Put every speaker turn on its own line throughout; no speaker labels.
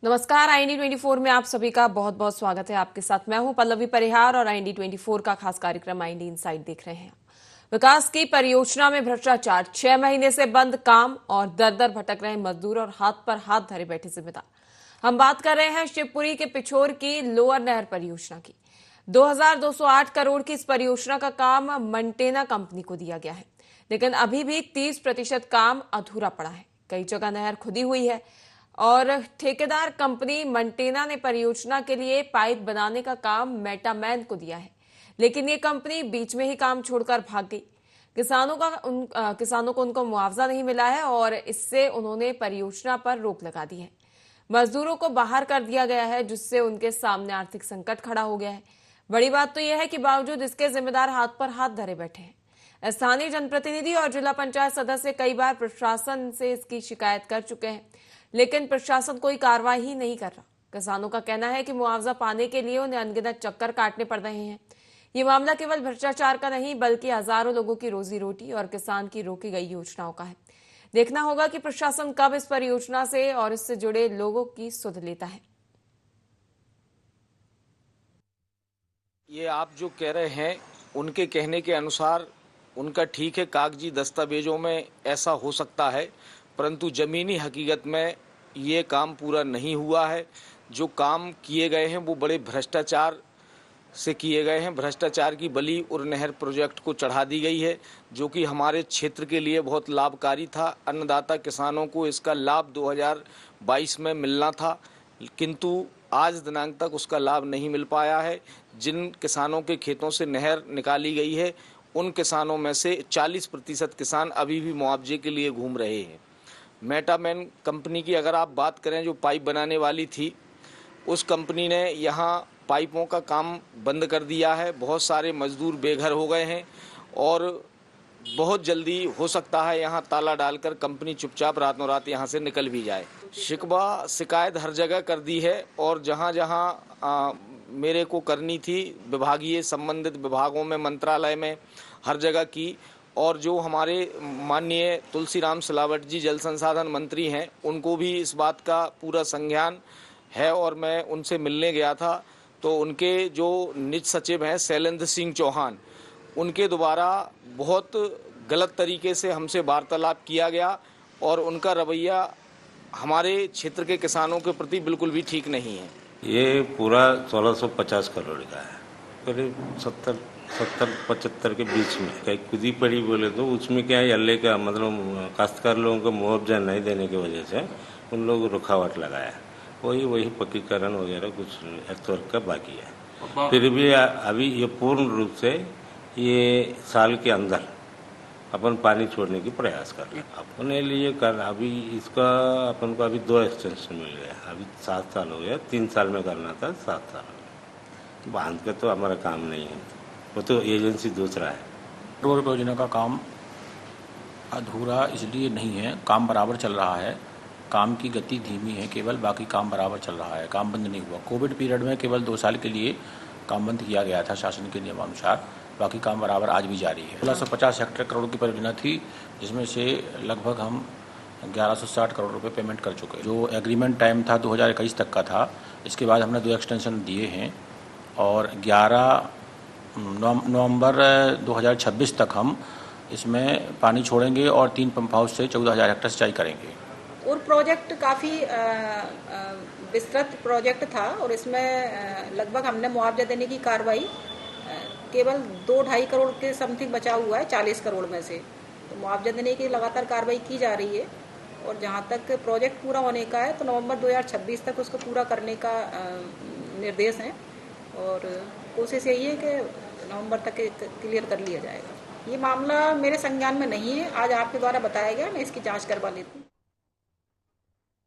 नमस्कार। आईएनडी 24 में आप सभी का बहुत बहुत स्वागत है। आपके साथ मैं हूं पल्लवी परिहार और आईएनडी 24 का खास कार्यक्रम आईएनडी इनसाइड देख रहे हैं। विकास की परियोजना में भ्रष्टाचार, 6 महीने से बंद काम और दर दर भटक रहे मजदूर और हाथ पर हाथ धरे बैठे जिम्मेदार। हम बात कर रहे हैं शिवपुरी के पिछोर की लोअर नहर परियोजना की। 2208 करोड़ की इस परियोजना का काम मंटेना कंपनी को दिया गया है, लेकिन अभी भी 30% काम अधूरा पड़ा है। कई जगह नहर खुदी हुई है और ठेकेदार कंपनी मंटेना ने परियोजना के लिए पाइप बनाने का काम मेटामैन को दिया है, लेकिन ये कंपनी बीच में ही काम छोड़कर भाग गई। किसानों को उनको मुआवजा नहीं मिला है और इससे उन्होंने परियोजना पर रोक लगा दी है। मजदूरों को बाहर कर दिया गया है, जिससे उनके सामने आर्थिक संकट खड़ा हो गया है। बड़ी बात तो यह है कि बावजूद इसके जिम्मेदार हाथ पर हाथ धरे बैठे हैं। स्थानीय जनप्रतिनिधि और जिला पंचायत सदस्य कई बार प्रशासन से इसकी शिकायत कर चुके हैं, लेकिन प्रशासन कोई कार्रवाई ही नहीं कर रहा। किसानों का कहना है कि मुआवजा पाने के लिए उन्हें अनगिनत चक्कर काटने पड़ रहे हैं। ये मामला केवल भ्रष्टाचार का नहीं, बल्कि हजारों लोगों की रोजी रोटी और किसान की रोकी गई योजनाओं का है। देखना होगा कि प्रशासन कब इस परियोजना से और इससे जुड़े लोगों की सुध लेता है।
ये आप जो कह रहे हैं, उनके कहने के अनुसार उनका ठीक है, कागजी दस्तावेजों में ऐसा हो सकता है, परंतु ज़मीनी हकीकत में ये काम पूरा नहीं हुआ है। जो काम किए गए हैं वो बड़े भ्रष्टाचार से किए गए हैं। भ्रष्टाचार की बलि उर नहर प्रोजेक्ट को चढ़ा दी गई है, जो कि हमारे क्षेत्र के लिए बहुत लाभकारी था। अन्नदाता किसानों को इसका लाभ 2022 में मिलना था, किंतु आज दिनांक तक उसका लाभ नहीं मिल पाया है। जिन किसानों के खेतों से नहर निकाली गई है, उन किसानों में से 40% किसान अभी भी मुआवजे के लिए घूम रहे हैं। मेटामैन कंपनी की अगर आप बात करें, जो पाइप बनाने वाली थी, उस कंपनी ने यहाँ पाइपों का काम बंद कर दिया है। बहुत सारे मजदूर बेघर हो गए हैं और बहुत जल्दी हो सकता है यहाँ ताला डालकर कंपनी चुपचाप रातों रात यहाँ से निकल भी जाए। शिकवा शिकायत हर जगह कर दी है और जहाँ जहाँ मेरे को करनी थी, विभागीय संबंधित विभागों में, मंत्रालय में, हर जगह की। और जो हमारे माननीय तुलसीराम सिलावट जी जल संसाधन मंत्री हैं, उनको भी इस बात का पूरा संज्ञान है और मैं उनसे मिलने गया था। तो उनके जो निज सचिव हैं शैलेंद्र सिंह चौहान, उनके द्वारा बहुत गलत तरीके से हमसे वार्तालाप किया गया और उनका रवैया हमारे क्षेत्र के किसानों के प्रति बिल्कुल भी ठीक नहीं है।
ये पूरा 1650 करोड़ का है, करीब 70-75 के बीच में। कहीं खुदी पड़ी बोले तो उसमें क्या है, अल्ले का मतलब काश्तकार लोगों को मुआवजा नहीं देने की वजह से उन लोग रुकावट लगाया। वही पक्कीकरण वगैरह कुछ वर्क का बाकी है। फिर भी अभी ये पूर्ण रूप से ये साल के अंदर अपन पानी छोड़ने की प्रयास कर रहे हैं। अपने लिए कर अभी इसका अपन को अभी 2 एक्सटेंशन मिल गया। अभी 7 साल हो गया, 3 साल में करना था, 7 साल हो गया। बांध के तो हमारा काम नहीं है, वो तो एजेंसी दूसरा है।
रोड परियोजना का काम अधूरा इसलिए नहीं है, काम बराबर चल रहा है। काम की गति धीमी है केवल, बाकी काम बराबर चल रहा है, काम बंद नहीं हुआ। कोविड पीरियड में केवल 2 साल के लिए काम बंद किया गया था शासन के नियमानुसार, बाकी काम बराबर आज भी जारी है। 1650 हेक्टेयर करोड़ की परियोजना थी, जिसमें से लगभग हम 1160 करोड़ रुपए पेमेंट कर चुके हैं। जो एग्रीमेंट टाइम था 2021 तक का था, इसके बाद हमने 2 एक्सटेंशन दिए हैं और 11 नवंबर 2026 तक हम इसमें पानी छोड़ेंगे और 3 पंप हाउस से 14,000 हेक्टेयर सिंचाई करेंगे।
और प्रोजेक्ट काफ़ी विस्तृत प्रोजेक्ट था और इसमें लगभग हमने मुआवजा देने की कार्रवाई केवल 2-2.5 करोड़ के समथिंग बचा हुआ है 40 करोड़ में से। तो मुआवजा देने की लगातार कार्रवाई की जा रही है और जहां तक प्रोजेक्ट पूरा होने का है तो नवंबर 2026 तक उसको पूरा करने का निर्देश है और कोशिश यही है कि नवंबर तक क्लियर कर लिया जाएगा। ये मामला मेरे संज्ञान में नहीं है, आज आपके द्वारा बताया गया, मैं इसकी जाँच करवा लेती हूँ।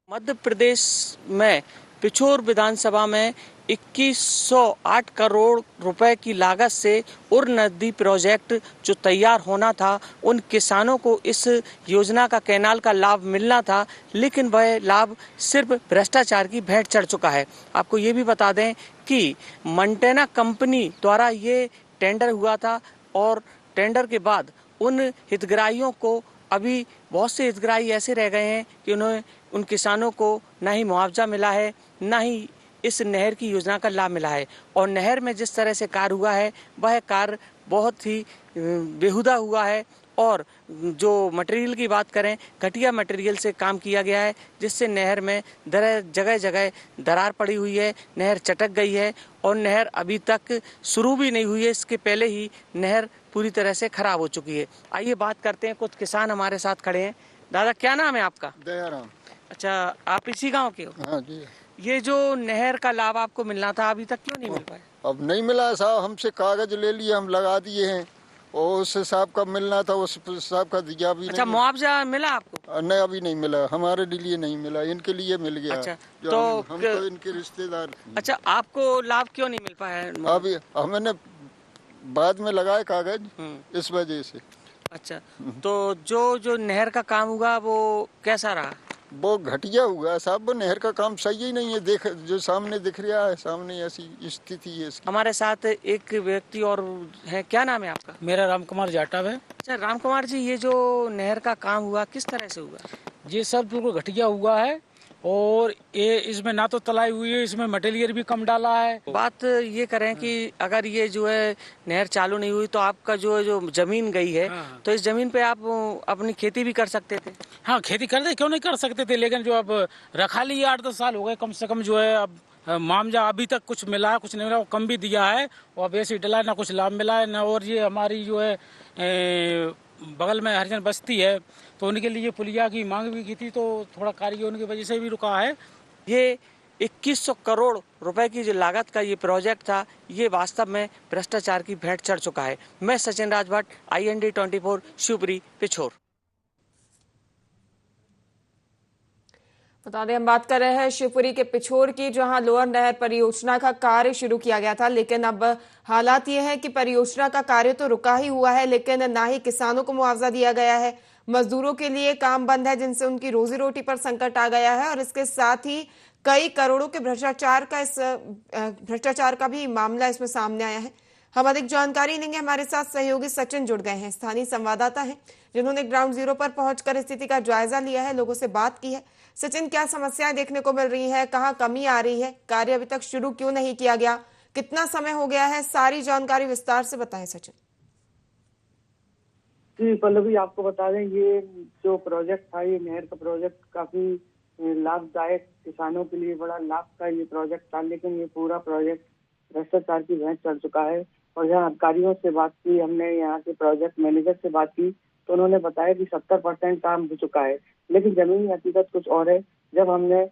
मध्य प्रदेश में पिछोर विधानसभा में 2108 करोड़ रुपए की लागत से उर नदी प्रोजेक्ट जो तैयार होना था, उन किसानों को इस योजना का कैनाल का लाभ मिलना था, लेकिन वह लाभ सिर्फ भ्रष्टाचार की भेंट चढ़ चुका है। आपको ये भी बता दें कि मंटेना कंपनी द्वारा ये टेंडर हुआ था और टेंडर के बाद उन हितग्राहियों को अभी बहुत से हितग्राही ऐसे रह गए हैं कि उन्हें उन किसानों को ना ही मुआवजा मिला है, ना ही इस नहर की योजना का लाभ मिला है। और नहर में जिस तरह से कार्य हुआ है वह कार्य बहुत ही बेहुदा हुआ है। और जो मटेरियल की बात करें, घटिया मटेरियल से काम किया गया है, जिससे नहर में जगह जगह दरार पड़ी हुई है, नहर चटक गई है और नहर अभी तक शुरू भी नहीं हुई है। इसके पहले ही नहर पूरी तरह से खराब हो चुकी है। आइए बात करते हैं, कुछ किसान हमारे साथ खड़े हैं। दादा, क्या नाम है आपका?
दयाराम।
अच्छा, आप इसी गांव के हो?
हाँ जी।
ये जो नहर का लाभ आपको मिलना था, अभी तक क्यों नहीं मिल पाया?
अब नहीं मिला साहब, हमसे कागज ले लिए, हम लगा दिए हैं और उस हिसाब का मिलना था, उस हिसाब का दिया भी
अच्छा,
नहीं।
मुआवजा मिला आपको?
नहीं, अभी नहीं मिला, हमारे लिए नहीं मिला, इनके लिए मिल गया।
अच्छा,
तो हम तो इनके रिश्तेदार।
अच्छा, आपको लाभ क्यों नहीं मिल पाया?
अभी हमने बाद में लगाए कागज, इस वजह से।
अच्छा, तो जो नहर का काम हुआ वो कैसा रहा?
वो घटिया हुआ साहब, वो नहर का काम सही ही नहीं है। देख, जो सामने दिख रहा है, सामने ऐसी स्थिति है इसकी।
हमारे साथ एक व्यक्ति और है, क्या नाम है आपका?
मेरा राम कुमार जाटव है।
अच्छा, राम कुमार जी, ये जो नहर का काम हुआ किस तरह से हुआ?
ये सब बिल्कुल घटिया हुआ है और ये इसमें ना तो तलाई हुई है, इसमें मटेरियल भी कम डाला है।
बात ये करें कि अगर ये जो है नहर चालू नहीं हुई तो आपका जो जमीन गई है, तो इस जमीन पे आप अपनी खेती भी कर सकते थे।
हाँ, खेती करते, क्यों नहीं कर सकते थे, लेकिन जो अब रखा ली 8-10 साल हो गए कम से कम, जो है अब मुआवजा अभी तक कुछ मिला है, कुछ नहीं मिला, वो कम भी दिया है और अब ऐसे डला, ना कुछ लाभ मिला है ना। और ये हमारी जो है बगल में हरिजन बस्ती है, तो उनके लिए पुलिया की मांग भी की थी, तो थोड़ा कार्य उनकी वजह से भी रुका है।
ये 2100 करोड़ रुपए की जो लागत का ये प्रोजेक्ट था, ये वास्तव में भ्रष्टाचार की भेंट चढ़ चुका है। मैं सचिन राजभट्ट, IND 24, शिवपुरी, पिछोर।
बता दें, हम बात कर रहे हैं शिवपुरी के पिछोर की, जहां लोअर नहर परियोजना का कार्य शुरू किया गया था, लेकिन अब हालात ये है कि परियोजना का कार्य तो रुका ही हुआ है, लेकिन ना ही किसानों को मुआवजा दिया गया है, मजदूरों के लिए काम बंद है, जिनसे उनकी रोजी रोटी पर संकट आ गया है और इसके साथ ही कई करोड़ों के भ्रष्टाचार का भी मामला इसमें सामने आया है। हम अधिक जानकारी लेंगे, हमारे साथ सहयोगी सचिन जुड़ गए हैं, स्थानीय संवाददाता हैं, जिन्होंने ग्राउंड जीरो पर पहुंचकर स्थिति का जायजा लिया है, लोगों से बात की है। सचिन, क्या समस्याएं देखने को मिल रही है, कहाँ कमी आ रही है, कार्य अभी तक शुरू क्यों नहीं किया गया, कितना समय हो गया है, सारी जानकारी विस्तार से बताएं सचिन।
जी पल्लवी, आपको बता दें, ये जो प्रोजेक्ट था, ये नहर का प्रोजेक्ट काफी लाभदायक, किसानों के लिए बड़ा लाभ का ये प्रोजेक्ट था, लेकिन ये पूरा प्रोजेक्ट भ्रष्टाचार की भेंट चढ़ चुका है। और जहाँ अधिकारियों से बात की हमने, यहाँ के प्रोजेक्ट मैनेजर से बात की, तो उन्होंने बताया कि 70% काम हो चुका है, लेकिन जमीनी हकीकत कुछ और है। जब हमने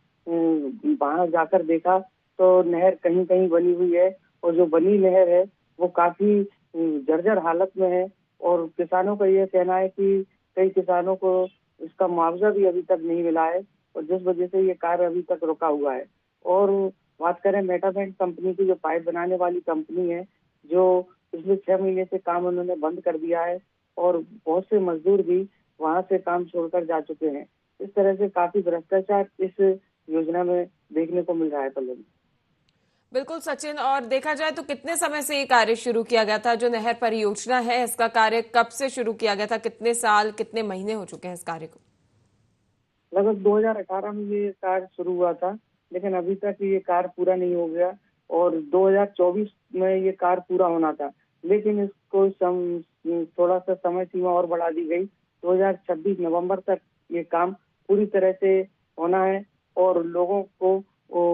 वहां जाकर देखा तो नहर कहीं कहीं बनी हुई है और जो बनी नहर है वो काफी जर्जर हालत में है। और किसानों का ये कहना है कि कई किसानों को इसका मुआवजा भी अभी तक नहीं मिला है और जिस वजह से ये कार्य अभी तक रुका हुआ है। और बात करें मेटावेंट कंपनी की, जो पाइप बनाने वाली कंपनी है, जो पिछले 6 महीने से काम उन्होंने बंद कर दिया है और बहुत से मजदूर भी वहां से काम छोड़कर जा चुके हैं। इस तरह से काफी भ्रष्टाचार इस योजना में देखने को मिल रहा है पल्लवी।
बिल्कुल सचिन, और देखा जाए तो कितने समय से ये कार्य शुरू किया गया था, जो नहर परियोजना है इसका कार्य कब से शुरू किया गया था, कितने साल कितने महीने हो चुके हैं इस कार्य को?
लगभग 2018 में ये कार्य शुरू हुआ था, लेकिन अभी तक ये कार्य पूरा नहीं हो गया और 2024 में ये कार्य पूरा होना था, लेकिन इसको थोड़ा सा समय सीमा और बढ़ा दी गई। 2026 नवंबर तक ये काम पूरी तरह से होना है और लोगों को,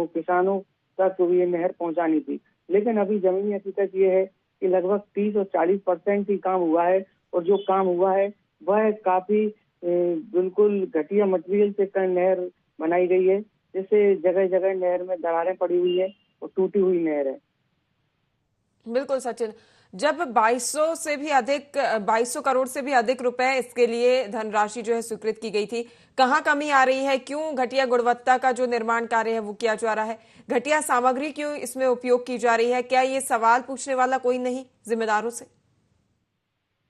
किसानों तक ये नहर पहुंचानी थी। लेकिन अभी जमीनी हकीकत ये है कि लगभग 30 और 40% ही काम हुआ है और जो काम हुआ है वह काफी बिल्कुल घटिया मटेरियल से नहर बनाई गई है, जिससे जगह जगह नहर में दरारें पड़ी हुई है और टूटी हुई नहर है।
बिल्कुल सचिन, जब 2200 करोड़ से भी अधिक रुपए इसके लिए धनराशि जो है स्वीकृत की गई थी, कहाँ कमी आ रही है, क्यों घटिया गुणवत्ता का जो निर्माण कार्य है वो किया जा रहा है, घटिया सामग्री क्यों इसमें उपयोग की जा रही है, क्या ये सवाल पूछने वाला कोई नहीं जिम्मेदारों से?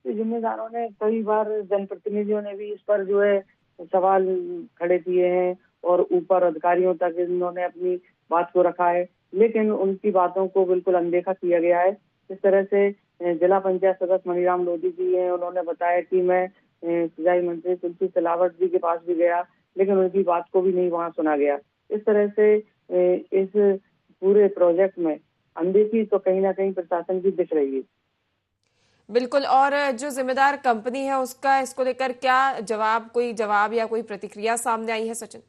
जिम्मेदारों ने कई बार, जनप्रतिनिधियों ने भी इस पर जो है सवाल खड़े किए हैं और ऊपर अधिकारियों तक इन्होंने अपनी बात को रखा है, लेकिन उनकी बातों को बिल्कुल अनदेखा किया गया है। इस तरह से जिला पंचायत सदस्य मनीराम लोधी जी हैं, उन्होंने बताया कि मैं सिंचाई मंत्री तुलसी सिलावट जी के पास भी गया, लेकिन उनकी बात को भी नहीं वहां सुना गया। इस तरह से इस पूरे प्रोजेक्ट में अनदेखी तो कहीं ना कहीं प्रशासन की दिख रही है।
बिल्कुल। और जो जिम्मेदार कंपनी है उसका इसको लेकर क्या कोई जवाब या कोई प्रतिक्रिया सामने आई है सचिन?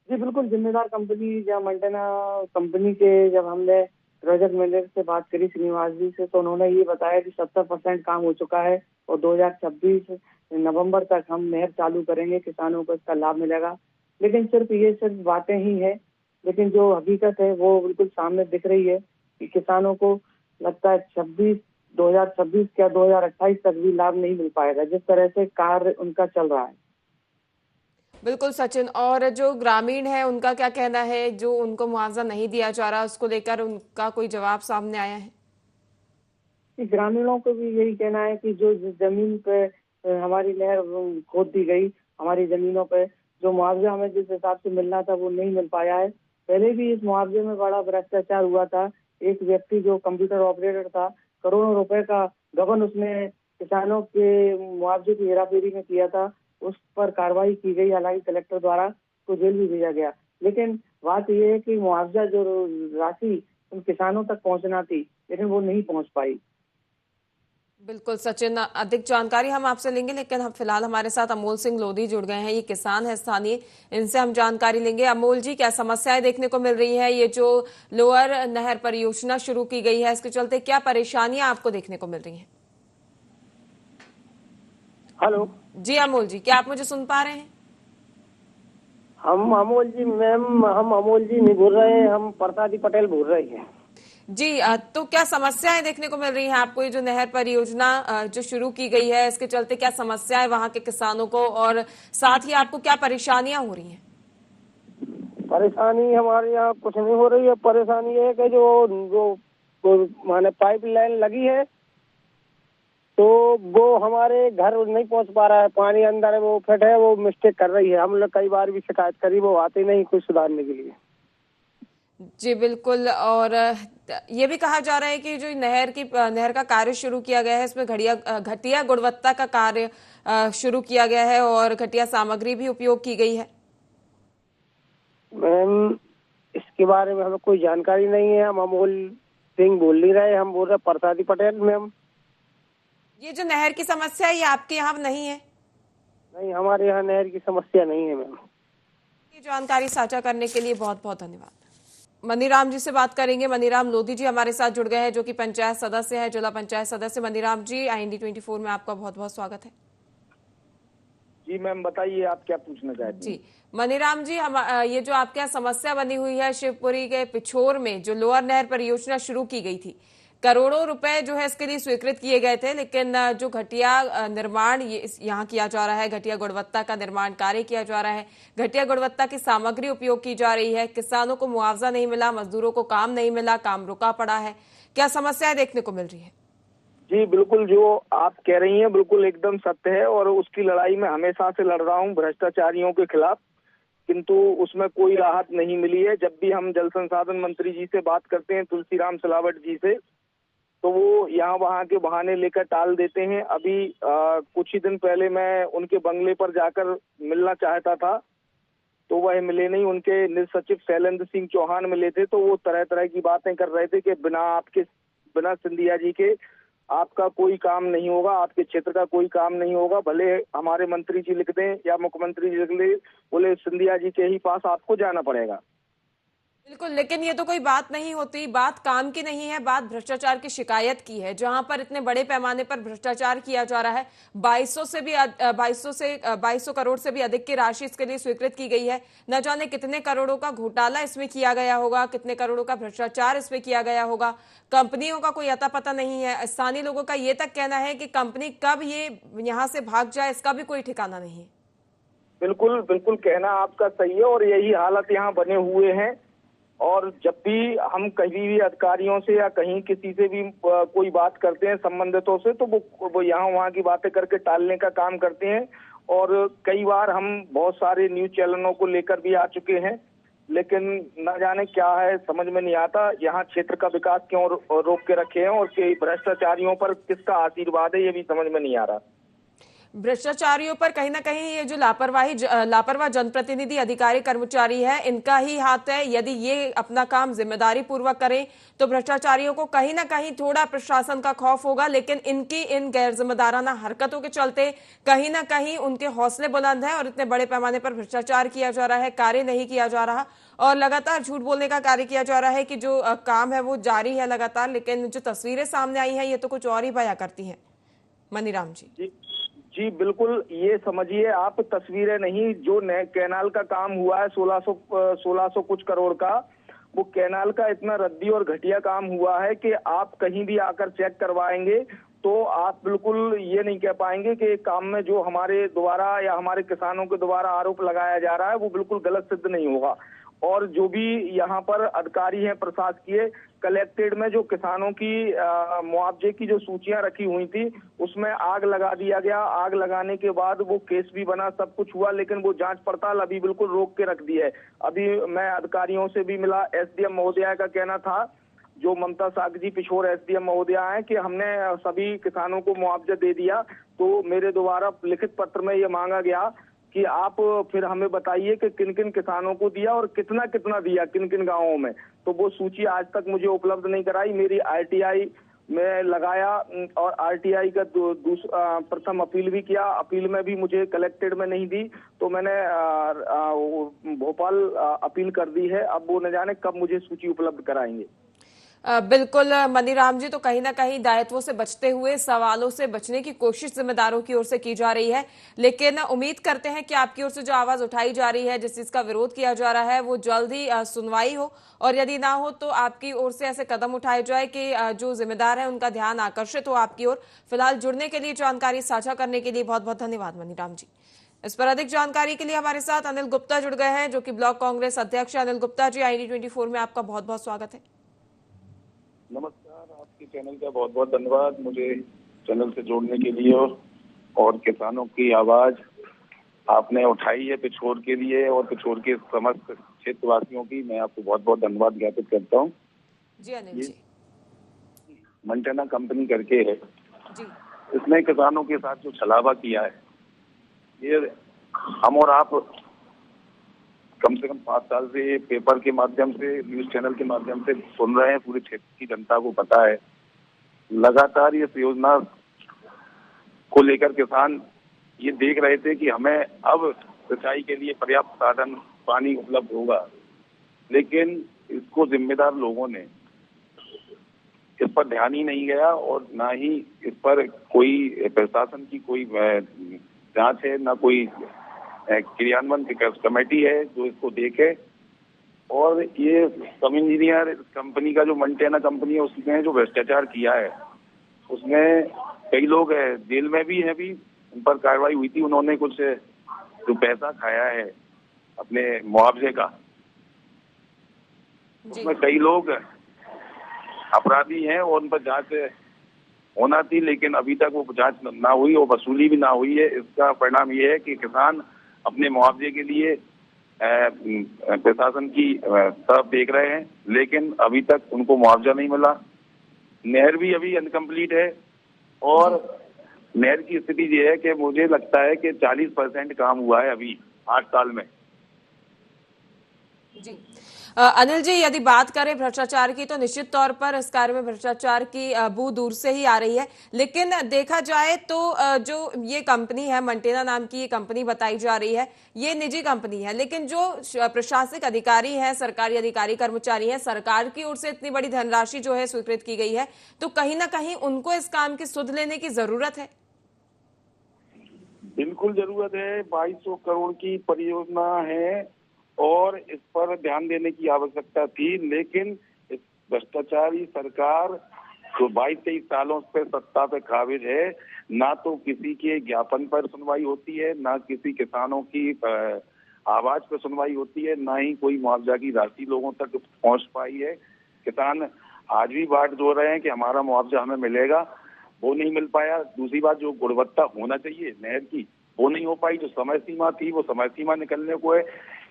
जी बिल्कुल, जिम्मेदार कंपनी या मंडना कंपनी के जब हमने प्रोजेक्ट मैनेजर से बात करी श्रीनिवास जी से, तो उन्होंने ये बताया कि 70% काम हो चुका है और 2026 नवंबर तक हम नहर चालू करेंगे, किसानों को इसका लाभ मिलेगा। लेकिन सिर्फ बातें ही हैं, लेकिन जो हकीकत है वो बिल्कुल सामने दिख रही है कि किसानों को लगता है 2026 या 2028 तक भी लाभ नहीं मिल पाएगा, जिस तरह से कार्य उनका चल रहा है।
बिल्कुल सचिन। और जो ग्रामीण है उनका क्या कहना है, जो उनको मुआवजा नहीं दिया जा रहा उसको लेकर उनका कोई जवाब सामने आया है?
कि ग्रामीणों को भी यही कहना है कि जो जमीन पे हमारी नहर खोद दी गई, हमारी जमीनों पे जो मुआवजा हमें जिस हिसाब से मिलना था वो नहीं मिल पाया है। पहले भी इस मुआवजे में बड़ा भ्रष्टाचार हुआ था। एक व्यक्ति जो कंप्यूटर ऑपरेटर था, करोड़ों रुपए का गबन उसने किसानों के मुआवजे की हेराफेरी में किया था। उस पर कार्रवाई की गई, हालांकि कलेक्टर द्वारा तो जेल भी भेजा गया। लेकिन बात यह है कि मुआवजा जो राशि उन किसानों तक पहुंचना थी, लेकिन वो नहीं पहुंच पाई।
बिल्कुल सचिन, अधिक जानकारी हम आपसे लेंगे, लेकिन हम फिलहाल हमारे साथ अमोल सिंह लोधी जुड़ गए हैं। ये किसान है स्थानीय, इनसे हम जानकारी लेंगे। अमोल जी, क्या समस्याएं देखने को मिल रही है? ये जो लोअर नहर परियोजना शुरू की गई है, इसके चलते क्या परेशानियां आपको देखने को मिल रही हैं?
हेलो
जी अमोल जी, क्या आप मुझे सुन पा रहे हैं?
हम अमोल जी मैम, हम अमोल जी नहीं बोल रहे हैं, हम प्रसादी पटेल बोल रहे हैं।
जी, तो क्या समस्याएं देखने को मिल रही हैं आपको? ये जो नहर परियोजना जो शुरू की गई है, इसके चलते क्या समस्याएं वहां के किसानों को, और साथ ही आपको क्या परेशानियां हो रही हैं?
परेशानी हमारे यहाँ कुछ नहीं हो रही है। परेशानी ये है कि जो माने पाइप लाइन लगी है तो वो हमारे घर नहीं पहुंच पा रहा है। पानी अंदर है, वो फिट है, वो मिस्टेक कर रही है। हम लोग कई बार भी शिकायत करी, वो आते नहीं कुछ सुधारने के लिए।
जी बिल्कुल। और ये भी कहा जा रहा है कि जो नहर का कार्य शुरू किया गया है, इसमें घटिया गुणवत्ता का कार्य शुरू किया गया है और घटिया सामग्री भी उपयोग की गई है।
मैम, इसके बारे में हमें कोई जानकारी नहीं है। हम अमोल सिंह बोल नहीं रहे, हम बोल रहे प्रसादी पटेल। मैम,
ये जो नहर की समस्या है, ये आपके यहाँ नहीं है?
नहीं, हमारे यहाँ नहर की समस्या नहीं है। मैम,
ये जानकारी साझा करने के लिए बहुत बहुत धन्यवाद। मनीराम जी से बात करेंगे। मनीराम लोधी जी हमारे साथ जुड़ गए हैं, जो कि पंचायत सदस्य है, जिला पंचायत सदस्य। मनीराम जी, IND 24 में आपका बहुत बहुत स्वागत है।
जी मैम, बताइए आप क्या पूछना चाहती हैं?
जी मनीराम जी, हम ये जो आपके यहाँ समस्या बनी हुई है शिवपुरी के पिछोर में, जो लोअर नहर परियोजना शुरू की गई थी, करोड़ों रुपए जो है इसके लिए स्वीकृत किए गए थे, लेकिन जो घटिया निर्माण यहाँ किया जा रहा है, घटिया गुणवत्ता का निर्माण कार्य किया जा रहा है, घटिया गुणवत्ता की सामग्री उपयोग की जा रही है, किसानों को मुआवजा नहीं मिला, मजदूरों को काम नहीं मिला, काम रुका पड़ा है। क्या समस्याएं देखने को मिल रही है?
जी बिल्कुल, जो आप कह रही हैं बिल्कुल एकदम सत्य है, और उसकी लड़ाई मैं हमेशा से लड़ रहा हूं भ्रष्टाचारियों के खिलाफ, किंतु उसमें कोई राहत नहीं मिली है। जब भी हम जल संसाधन मंत्री जी से बात करते हैं, तुलसीराम सिलावट जी से, तो वो यहाँ वहाँ के बहाने लेकर टाल देते हैं। अभी कुछ ही दिन पहले मैं उनके बंगले पर जाकर मिलना चाहता था, तो वह मिले नहीं। उनके निज सचिव शैलेंद्र सिंह चौहान मिले थे, तो वो तरह तरह की बातें कर रहे थे कि बिना सिंधिया जी के आपका कोई काम नहीं होगा, आपके क्षेत्र का कोई काम नहीं होगा, भले हमारे मंत्री जी लिख दें या मुख्यमंत्री जी लिख ले, बोले सिंधिया जी के ही पास आपको जाना पड़ेगा।
बिल्कुल, लेकिन ये तो कोई बात नहीं होती। बात काम की नहीं है, बात भ्रष्टाचार की शिकायत की है, जहां पर इतने बड़े पैमाने पर भ्रष्टाचार किया जा रहा है। 2200 करोड़ से भी अधिक की राशि इसके लिए स्वीकृत की गई है। न जाने कितने करोड़ों का घोटाला इसमें किया गया होगा, कितने करोड़ों का भ्रष्टाचार इसमें किया गया होगा। कंपनियों का कोई अता पता नहीं है। स्थानीय लोगों का ये तक कहना है कि कंपनी कब ये यहाँ से भाग जाए, इसका भी कोई ठिकाना नहीं है।
बिल्कुल बिल्कुल, कहना आपका सही है, और यही हालत यहाँ बने हुए हैं। और जब भी हम कहीं भी अधिकारियों से या कहीं किसी से भी कोई बात करते हैं संबंधितों से, तो वो यहाँ वहाँ की बातें करके टालने का काम करते हैं। और कई बार हम बहुत सारे न्यूज चैनलों को लेकर भी आ चुके हैं, लेकिन न जाने क्या है, समझ में नहीं आता यहाँ क्षेत्र का विकास क्यों रोक के रखे हैं, और भ्रष्टाचारियों पर किसका आशीर्वाद है, ये भी समझ में नहीं आ रहा।
भ्रष्टाचारियों पर कहीं ना कहीं ये जो लापरवाह जनप्रतिनिधि अधिकारी कर्मचारी है, इनका ही हाथ है। यदि ये अपना काम जिम्मेदारी पूर्वक करें तो भ्रष्टाचारियों को कहीं ना कहीं थोड़ा प्रशासन का खौफ होगा, लेकिन इनकी इन गैर जिम्मेदाराना हरकतों के चलते कहीं ना कहीं उनके हौसले बुलंद हैं और इतने बड़े पैमाने पर भ्रष्टाचार किया जा रहा है, कार्य नहीं किया जा रहा और लगातार झूठ बोलने का कार्य किया जा रहा है कि जो काम है वो जारी है लगातार। लेकिन जो तस्वीरें सामने आई हैं ये तो कुछ और ही बयां करती हैं। मनीराम जी।
जी बिल्कुल, ये समझिए आप, तस्वीरें नहीं, जो कैनाल का काम हुआ है 1600 कुछ करोड़ का, वो कैनाल का इतना रद्दी और घटिया काम हुआ है कि आप कहीं भी आकर चेक करवाएंगे तो आप बिल्कुल ये नहीं कह पाएंगे कि काम में जो हमारे द्वारा या हमारे किसानों के द्वारा आरोप लगाया जा रहा है वो बिल्कुल गलत सिद्ध नहीं होगा। और जो भी यहाँ पर अधिकारी हैं प्रशासकीय, कलेक्टेड में जो किसानों की मुआवजे की जो सूचियां रखी हुई थी उसमें आग लगा दिया गया। आग लगाने के बाद वो केस भी बना, सब कुछ हुआ, लेकिन वो जांच पड़ताल अभी बिल्कुल रोक के रख दी है। अभी मैं अधिकारियों से भी मिला, एसडीएम महोदया का कहना था, जो ममता सागजी पिछोर एसडीएम महोदया है, कि हमने सभी किसानों को मुआवजा दे दिया। तो मेरे द्वारा लिखित पत्र में ये मांगा गया कि आप फिर हमें बताइए कि किन किन किसानों को दिया और कितना कितना दिया, किन किन गांवों में। तो वो सूची आज तक मुझे उपलब्ध नहीं कराई। मेरी आरटीआई में लगाया और आरटीआई का प्रथम अपील भी किया, अपील में भी मुझे कलेक्टेड में नहीं दी, तो मैंने भोपाल अपील कर दी है। अब वो न जाने कब मुझे सूची उपलब्ध कराएंगे।
बिल्कुल मनीराम जी, तो कहीं ना कहीं दायित्वों से बचते हुए सवालों से बचने की कोशिश जिम्मेदारों की ओर से की जा रही है, लेकिन उम्मीद करते हैं कि आपकी ओर से जो आवाज उठाई जा रही है, जिस चीज का विरोध किया जा रहा है, वो जल्द ही सुनवाई हो और यदि ना हो तो आपकी ओर से ऐसे कदम उठाए जाए कि जो जिम्मेदार है उनका ध्यान आकर्षित हो आपकी ओर। फिलहाल जुड़ने के लिए, जानकारी साझा करने के लिए बहुत बहुत धन्यवाद मनीराम जी। इस पर अधिक जानकारी के लिए हमारे साथ अनिल गुप्ता जुड़ गए हैं, जो कि ब्लॉक कांग्रेस अध्यक्ष। अनिल गुप्ता जी, ID24 में आपका बहुत बहुत स्वागत है।
नमस्कार, आपके चैनल का बहुत बहुत धन्यवाद मुझे चैनल से जोड़ने के लिए, और किसानों की आवाज आपने उठाई है पिछोर के लिए और पिछोर के समस्त क्षेत्रवासियों की, मैं आपको बहुत बहुत धन्यवाद ज्ञापित करता हूँ।
जी अनिल जी।
मंटेना कंपनी करके है
जी।
इसने किसानों के साथ जो छलावा किया है, ये हम और आप कम से कम 5 साल से पेपर के माध्यम से, न्यूज चैनल के माध्यम से सुन रहे हैं। पूरे क्षेत्र की जनता को पता है, लगातार इस योजना को लेकर किसान ये देख रहे थे कि हमें अब सिंचाई के लिए पर्याप्त साधन, पानी उपलब्ध होगा, लेकिन इसको जिम्मेदार लोगों ने इस पर ध्यान ही नहीं गया और ना ही इस पर कोई प्रशासन की कोई जांच है, ना कोई क्रियान्वयन कमेटी है जो इसको देखे। और ये सब इंजीनियर कंपनी का जो मंटेना कंपनी है उसने जो भ्रष्टाचार किया है, उसमें कई लोग जेल में भी हैं, भी उन पर कार्रवाई हुई थी। उन्होंने कुछ जो पैसा खाया है अपने मुआवजे का, उसमें कई लोग अपराधी हैं और उन पर जांच होना थी, लेकिन अभी तक वो जांच ना हुई और वसूली भी ना हुई है। इसका परिणाम ये है कि किसान अपने मुआवजे के लिए प्रशासन की तरफ देख रहे हैं, लेकिन अभी तक उनको मुआवजा नहीं मिला। नहर भी अभी अनकम्प्लीट है और नहर की स्थिति ये है कि मुझे लगता है कि 40% काम हुआ है अभी 8 साल में।
जी अनिल जी, यदि बात करें भ्रष्टाचार की तो निश्चित तौर पर इस कार्य में भ्रष्टाचार की बू दूर से ही आ रही है, लेकिन देखा जाए तो जो ये कंपनी है, मंटेना नाम की ये कंपनी बताई जा रही है, ये निजी कंपनी है, लेकिन जो प्रशासनिक अधिकारी हैं, सरकारी अधिकारी कर्मचारी हैं, सरकार की ओर से इतनी बड़ी धनराशि जो है स्वीकृत की गई है, तो कहीं ना कहीं उनको इस काम की सुध लेने की जरूरत है।
बिल्कुल जरूरत है। 2200 करोड़ की परियोजना है और इस पर ध्यान देने की आवश्यकता थी, लेकिन इस भ्रष्टाचारी सरकार जो 22-23 सालों से सत्ता पे काबिज है, ना तो किसी के ज्ञापन पर सुनवाई होती है, ना किसी किसानों की आवाज पर सुनवाई होती है, ना ही कोई मुआवजा की राशि लोगों तक पहुंच पाई है। किसान आज भी बाट जोड़ रहे हैं कि हमारा मुआवजा हमें मिलेगा, वो नहीं मिल पाया। दूसरी बात, जो गुणवत्ता होना चाहिए नहर की, वो नहीं हो पाई। जो समय सीमा थी वो समय सीमा निकलने को है,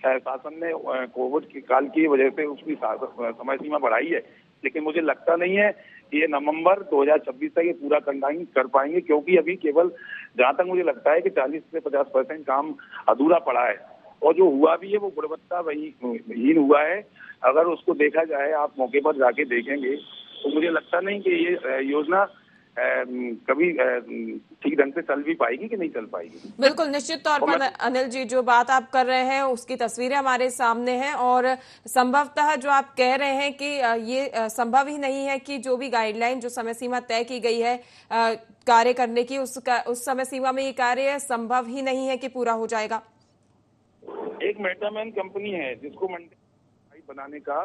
शासन ने कोविड के काल की वजह से उसकी समय सीमा बढ़ाई है, लेकिन मुझे लगता नहीं है ये नवंबर 2026 तक ये पूरा कर पाएंगे, क्योंकि अभी केवल जहां तक मुझे लगता है कि 40 से 50% काम अधूरा पड़ा है, और जो हुआ भी है वो गुणवत्ता हीन हुआ है। अगर उसको देखा जाए, आप मौके पर जाके देखेंगे, तो मुझे लगता नहीं कि ये योजना कभी ठीक ढंग से चल भी पाएगी कि नहीं चल पाएगी।
बिल्कुल, निश्चित तौर पर अनिल जी, जो बात आप कर रहे हैं उसकी तस्वीरें हमारे सामने हैं, और संभवतः जो आप कह रहे हैं कि ये संभव ही नहीं है कि जो भी गाइडलाइन, जो समय सीमा तय की गई है कार्य करने की, उस समय सीमा में ये कार्य संभव ही नहीं है कि पूरा हो जाएगा।
एक मेटामैन कंपनी है जिसको मंडी बनाने का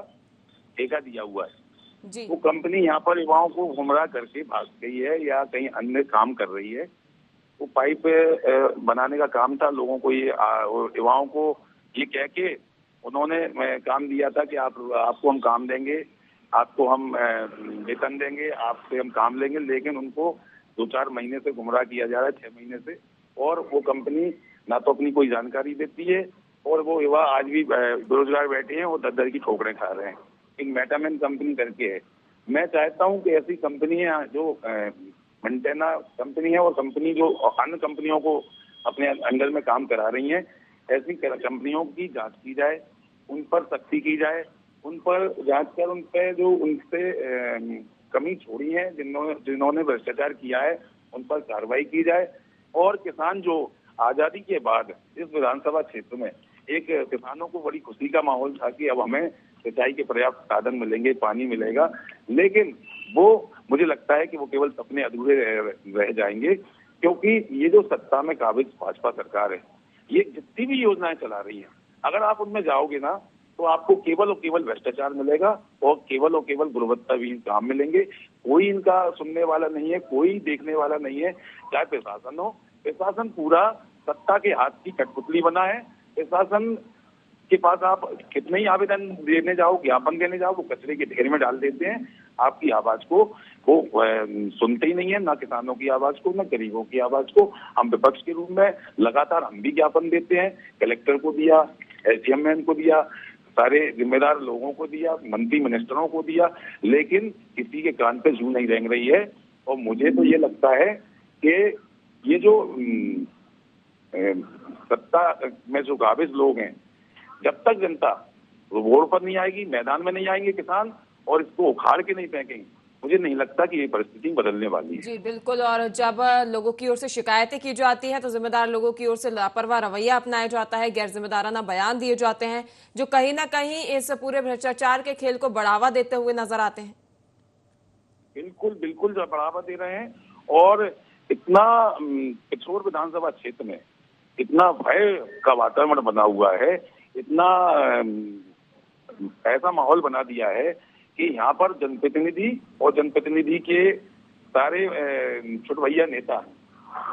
ठेका दिया हुआ है जी। वो कंपनी यहाँ पर युवाओं को गुमराह करके भाग गई है या कहीं अन्य काम कर रही है। वो पाइप बनाने का काम था, लोगों को ये युवाओं को ये कह के उन्होंने काम दिया था कि आपको हम काम देंगे, आपको हम वेतन देंगे, आपसे हम काम लेंगे, लेकिन उनको 2-4 महीने से गुमराह किया जा रहा है, 6 महीने से। और वो कंपनी ना तो अपनी कोई जानकारी देती है, और वो युवा आज भी बेरोजगार बैठे हैं और दर की ठोकरें खा रहे हैं। एक मेटामैन कंपनी करके है। मैं चाहता हूं कि ऐसी कंपनियां जो मेंटेना कंपनी है और कंपनी जो अन्य कंपनियों को अपने अंडर में काम करा रही हैं, ऐसी कंपनियों की जांच की जाए, उन पर सख्ती की जाए, उन पर जांच कर उन पे जो उनसे कमी छोड़ी है, जिन्होंने भ्रष्टाचार किया है, उन पर कार्रवाई की जाए। और किसान जो आजादी के बाद इस विधानसभा क्षेत्र में एक किसानों को बड़ी खुशी का माहौल था कि अब हमें सिंचाई के पर्याप्त साधन मिलेंगे, पानी मिलेगा, लेकिन वो मुझे लगता है कि वो केवल सपने अधूरे रह जाएंगे, क्योंकि ये जो सत्ता में काबिज भाजपा सरकार है, ये जितनी भी योजनाएं चला रही है, अगर आप उनमें जाओगे ना तो आपको केवल और केवल भ्रष्टाचार मिलेगा और केवल गुणवत्ताहीन काम मिलेंगे। कोई इनका सुनने वाला नहीं है, कोई देखने वाला नहीं है। चाहे प्रशासन हो, प्रशासन पूरा सत्ता के हाथ की कठपुतली बना है। प्रशासन के पास आप कितने ही आवेदन देने जाओ, ज्ञापन देने जाओ, वो कचरे के ढेर में डाल देते हैं। आपकी आवाज को वो सुनते ही नहीं है, ना किसानों की आवाज को, ना गरीबों की आवाज को। हम विपक्ष के रूप में लगातार हम भी ज्ञापन देते हैं, कलेक्टर को दिया, एसडीएम मैन को दिया, सारे जिम्मेदार लोगों को दिया, मंत्री मिनिस्टरों को दिया, लेकिन किसी के कान पे जू नहीं रेंग रही है। और मुझे तो ये लगता है कि ये जो सत्ता में जो काबिज लोग हैं, जब तक जनता रोड पर नहीं आएगी, मैदान में नहीं आएंगे किसान और इसको उखाड़ के नहीं फेंकेंगे, मुझे नहीं लगता कि ये परिस्थिति बदलने वाली है।
जी बिल्कुल, और जब लोगों की ओर से शिकायतें की जाती हैं तो जिम्मेदार लोगों की ओर से लापरवाह रवैया अपनाया जाता है, गैर जिम्मेदाराना बयान दिए जाते हैं, जो कहीं ना कहीं इस पूरे भ्रष्टाचार के खेल को बढ़ावा देते हुए नजर आते हैं।
बिल्कुल जो बढ़ावा दे रहे हैं, और इतना पिछोर विधानसभा क्षेत्र में इतना भय का वातावरण बना हुआ है, इतना ऐसा माहौल बना दिया है कि यहाँ पर जनप्रतिनिधि और जनप्रतिनिधि के सारे छुटभैया नेता,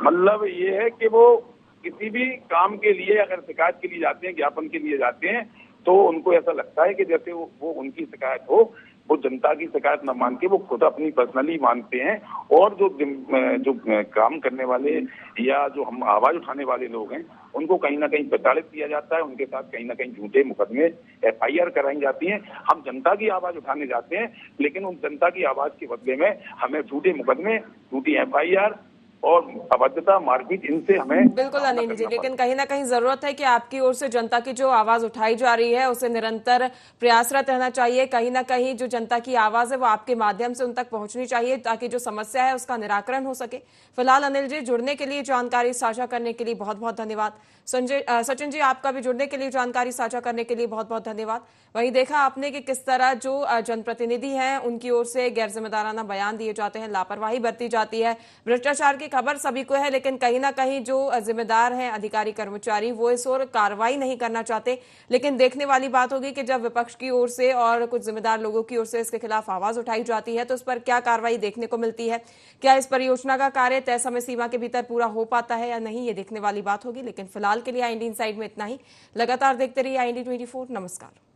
मतलब ये है कि वो किसी भी काम के लिए अगर शिकायत के लिए जाते हैं, ज्ञापन के लिए जाते हैं, तो उनको ऐसा लगता है कि जैसे वो उनकी शिकायत हो, वो जनता की शिकायत न मान के वो खुद अपनी पर्सनली मानते हैं। और जो काम करने वाले या जो हम आवाज उठाने वाले लोग हैं, उनको कहीं ना कहीं प्रताड़ित किया जाता है, उनके साथ कहीं ना कहीं झूठे मुकदमे FIR कराई जाती हैं। हम जनता की आवाज उठाने जाते हैं, लेकिन उन जनता की आवाज के बदले में हमें झूठे मुकदमे, झूठी FIR और अभद्रता, मारपीट, इनसे हमें
बिल्कुल अनिल जी, लेकिन कहीं ना कहीं जरूरत है कि आपकी ओर से जनता की जो आवाज उठाई जा रही है उसे निरंतर प्रयासरत रहना चाहिए। कहीं ना कहीं जो जनता की आवाज है वो आपके माध्यम से उन तक पहुंचनी चाहिए, ताकि जो समस्या है उसका निराकरण हो सके। फिलहाल अनिल जी, जुड़ने के लिए, जानकारी साझा करने के लिए बहुत बहुत धन्यवाद। सचिन जी, आपका भी जुड़ने के लिए, जानकारी साझा करने के लिए बहुत बहुत धन्यवाद। वहीं देखा आपने कि किस तरह जो जनप्रतिनिधि हैं उनकी ओर से गैर जिम्मेदाराना बयान दिए जाते हैं, लापरवाही बरती जाती है, भ्रष्टाचार की खबर सभी को है, लेकिन कहीं ना कहीं जो जिम्मेदार हैं अधिकारी कर्मचारी वो इस ओर कार्रवाई नहीं करना चाहते। लेकिन देखने वाली बात होगी कि जब विपक्ष की ओर से और कुछ जिम्मेदार लोगों की ओर से इसके खिलाफ आवाज उठाई जाती है तो उस पर क्या कार्रवाई देखने को मिलती है। क्या इस परियोजना का कार्य तय समय सीमा के भीतर पूरा हो पाता है या नहीं, ये देखने वाली बात होगी। लेकिन फिलहाल के लिए IND इनसाइड में इतना ही। लगातार देखते रहिए IND 24। नमस्कार।